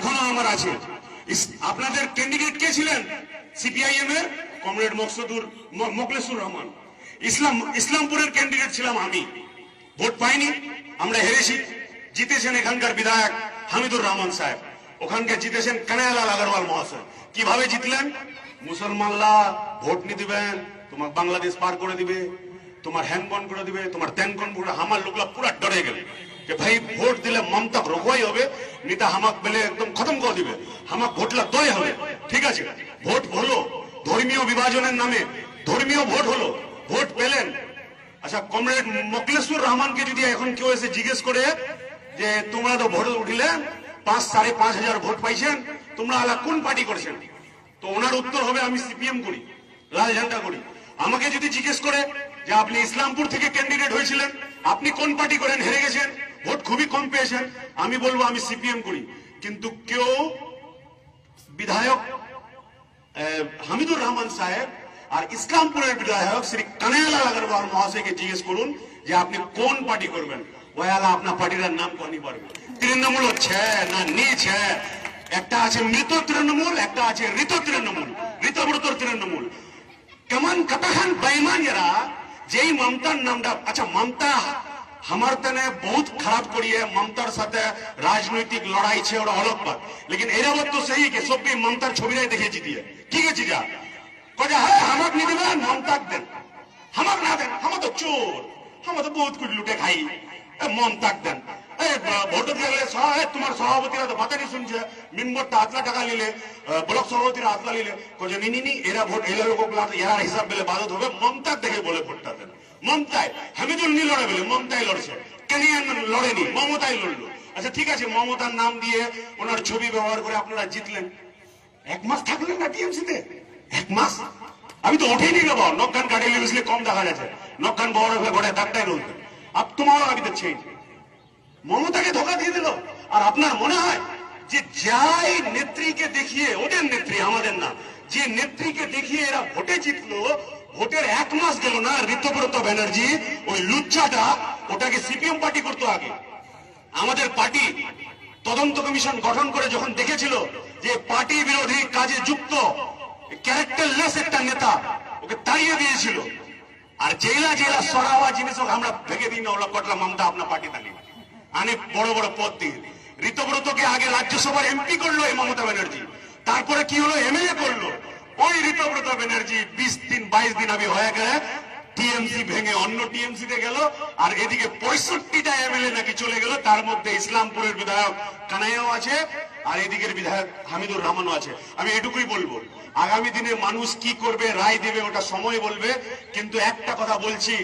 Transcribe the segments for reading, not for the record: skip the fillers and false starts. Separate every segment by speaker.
Speaker 1: এখনো আমার আছে। আপনাদের ক্যান্ডিডেট কে ছিলেন? সিপিআইএম এর কমরেড মোখলেসুর রহমান। ইসলামপুরের ক্যান্ডিডেট ছিলাম আমি। ভোট পাইনি, আমরা হেরেছি। জিতেছেন এখানকার বিধায়ক হামিদুর রহমান সাহেব, ওখানকে জিতেছেন কানাইলাল আগরওয়াল মহাশয়। কিভাবে জিতলেন? মুসলমানরা ভোট নিয়ে দিবেন, তোমার বাংলাদেশ পার করে দিবে, তোমার হ্যান বন করে দিবে, তোমার ত্যান কন করে। আমার লোকরা পুরা ডরে গেল যে ভাই ভোট দিলে মমতা রোকওয়াই হবে, নেতা হামাক বেলে একদম খতম করে দিবে, হামাক ভোটলা দয় হবে। ঠিক আছে, ভোট হলো, ধর্মীয় বিভাজনের নামে ধর্মীয় ভোট হলো, ভোট পেলেন। আচ্ছা, কমরেড মোখলেসুর রহমানকে যদি এখন কেউ এসে জিজ্ঞেস করে যে তোমরা তো ভোট উঠিলে 5,500 ভোট পাইছেন, তোমরা আলা কোন পার্টি করছেন, তো ওনার উত্তর হবে আমি সিপিএম করি, লাল ঝান্ডা করি। আমাকে যদি জিজ্ঞেস করে যে আপনি ইসলামপুর থেকে ক্যান্ডিডেট হয়েছিলেন, আপনি কোন পার্টি করেন, হেরে গেছেন, ভোট খুবই কম পেয়েছেন, আমি বলবো আমি সিপিএম করি। কিন্তু কেউ বিধায়ক হামিদুর রহমান সাহেব আর ইসলামপুরের বিধায়ক শ্রী কানাইলাল আগরওয়াল মহাশয়কে জিজ্ঞেস করুন যে আপনি কোন পার্টি করবেন, ওয়ালা আপনার পার্টির নাম কোনি পারবে। তৃণমূল হচ্ছে না নিচ, একটা আছে মৃত তৃণমূল, একটা আছে ঋত তৃণমূল, ঋতব্রত তৃণমূল। কেমন কতখান বেঈমান এরা, যেই মমতার নামটা। আচ্ছা, মমতা আমার তেনে বহুত খারাপ করিয়ে মমতার সাথে রাজনৈতিক লড়াই ছে, ওরা অলগ বাত। লেকিন এরা বাত তো সেই কে সব মমতার ছবিটাই দেখেছি দিয়ে কি গেছি যা কয়ে হ্যাঁ হামাক নিয়ে দেবেন, মমতাক দেন, হামাক না দেন, হামা তো চোর, হামা তো বহুত কুড়ি লুটে খাই, মমতাক দেন। ভোট দিলে তোমার সভাপতিরা তো বাতানি শুনছে, মেম্বারটা আতলা টাকা নিলে, ব্লক সভাপতিরা আতলা নিলে, কয়ে নি এরা ভোট এলা লোক এরা হিসাব পেলে বাদত হবে, মমতাক দেখে বলে ভোটটা দেন। মমতায় হামিদুল নি লড়ে বলে মমতাই লড়ছে, কেনিয়ান লড়েনি, মমতাই লড়লো। আচ্ছা ঠিক আছে, মমতার নাম দিয়ে ওনার ছবি ব্যবহার করে আপনারা জিতলেন। 1 মাস থাকলেন না টিএমসিতে, 1 মাস। আমি তো ওঠেই নি বাবা, নখান গাড়ি লিখলে কম দেখা যাচ্ছে, নখান বড় হয়ে ঘরে দাগটাই রয়েছে। আপ তোমারও আমি দেখছি মমতাকে ধোকা দিয়ে দিল। আর আপনার মনে হয় যে যাই নেত্রীকে দেখিয়ে, ওদের নেত্রী আমাদের না, যে নেত্রীকে দেখিয়ে এরা ভোটে জিতলো, ভোটের 1 মাস গেল না, ঋতব্রত ব্যানার্জি ওই লুচ্চাটা ওটাকে সিপিএম পার্টি করতো আগে। আমাদের পার্টি তদন্ত কমিশন গঠন করে যখন দেখেছিল যে পার্টি বিরোধী কাজে যুক্ত ক্যারেক্টারলেস একটা নেতা, ওকে তাড়িয়ে দিয়েছিল। আর জেলা জেলা সরাওয়া জিনিস আমরা ভেঙে দিই না, ওলা কটলা মমতা আপনার পার্টি তালিয়ে আনে বড় বড় পদ দিয়ে। ঋতব্রতকে আগে রাজ্যসভার এমপি করলো এই মমতা ব্যানার্জি, তারপরে কি হলো, এমএলএ করলো ওই ঋতব্রত ব্যানার্জি। 20 দিন 22 দিন আমি হয়ে গেলে টিএমসি ভেঙে অন্য টিএমসি তে গেল, আর এদিকে 65টা এমএলএ নাকি চলে গেল, তার মধ্যে ইসলামপুরের বিধায়ক কানাইয়াও আছে, আর এদিকের বিধায়ক হামিদুর রহমানও আছে। আমি এটুকুই বলবো, আগামী দিনে মানুষ কি করবে, রায় দেবে, ওটা সময় বলবে। কিন্তু একটা কথা বলছি,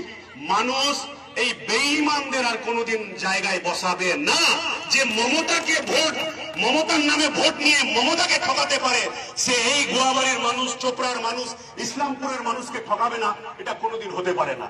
Speaker 1: মানুষ এই বেঈমানদের আর কোনোদিন জায়গায় বসাবে না। যে মমতাকে ভোট, মমতার নামে ভোট নিয়ে মমতাকে ঠকাতে পারে, সে এই গোয়াবাড়ির মানুষ, চোপড়ার মানুষ, ইসলামপুরের মানুষকে ঠকাবে না, এটা কোনোদিন হতে পারে না।